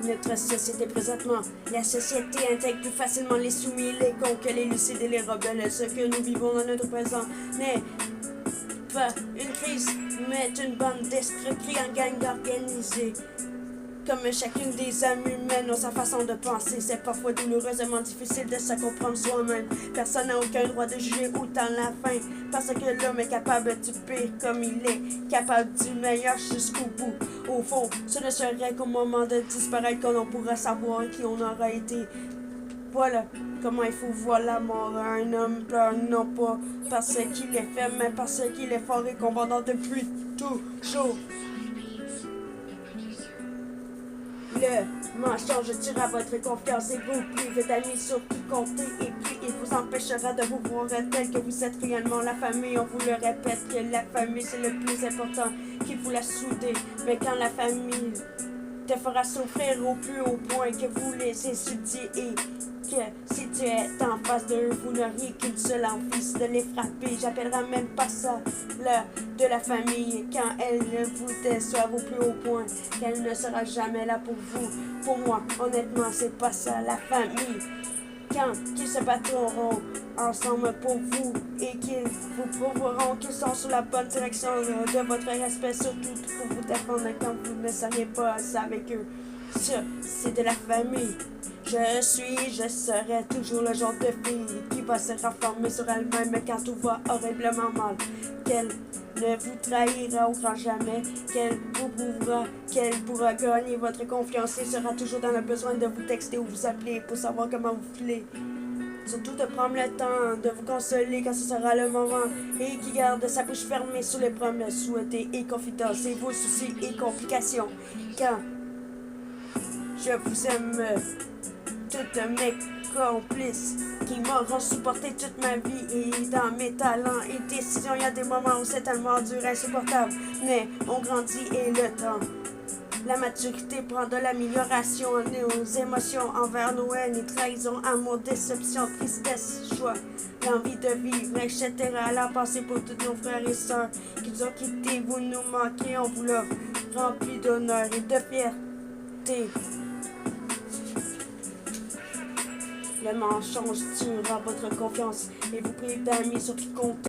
Notre société présentement, la société intègre plus facilement les soumis, les cons que les lucides et les rebelles. Ce que nous vivons dans notre présent n'est pas une crise, mais une bande d'escroqueries en gang organisée. Comme chacune des âmes humaines ont sa façon de penser, c'est parfois douloureusement difficile de se comprendre soi-même. Personne n'a aucun droit de juger autant la fin, parce que l'homme est capable du pire comme il est capable du meilleur jusqu'au bout. Au fond, ce ne serait qu'au moment de disparaître que l'on pourra savoir qui on aura été. Voilà comment il faut voir la mort. Un homme pleure non pas parce qu'il est faible, mais parce qu'il est fort et combattant depuis toujours. Le mensonge tuera votre confiance et vous privez d'amis sur qui compter. Et puis il vous empêchera de vous voir tel que vous êtes réellement la famille. On vous le répète que la famille c'est le plus important qui vous la souder. Mais quand la famille te fera souffrir au plus haut point que vous les étudiez et que si tu es en face d'eux, vous n'auriez qu'une seule envie de les frapper. J'appellerai même pas ça l'heure de la famille quand elle vous déçoive au plus haut point, qu'elle ne sera jamais là pour vous. Pour moi, honnêtement, c'est pas ça la famille. Quand ils se battront ensemble pour vous et qu'ils vous prouveront qu'ils sont sur la bonne direction de votre respect, surtout pour vous défendre quand vous ne seriez pas ça avec eux. Ça, c'est de la famille. Je serai toujours le genre de fille qui va se renfermer sur elle-même quand tout va horriblement mal. Qu'elle ne vous trahira au grand jamais, qu'elle vous prouvera qu'elle pourra gagner votre confiance et sera toujours dans le besoin de vous texter ou vous appeler pour savoir comment vous filez. Surtout de prendre le temps de vous consoler quand ce sera le moment et qui garde sa bouche fermée sur les promesses souhaitées et confidences et vos soucis et complications. Quand je vous aime, toutes mes complices qui m'auront supporté toute ma vie et dans mes talents et décisions, il y a des moments où c'est tellement dur, insupportable, mais on grandit et le temps. La maturité prend de l'amélioration, nos émotions envers nos haines et trahisons, amour, déception, tristesse, choix, l'envie de vivre, etc. La pensée pour tous nos frères et sœurs qui nous ont quittés, vous nous manquez, on vous l'offre, rempli d'honneur et de fierté. Le mensonge tuera votre confiance et vous prive d'amis sur qui compter.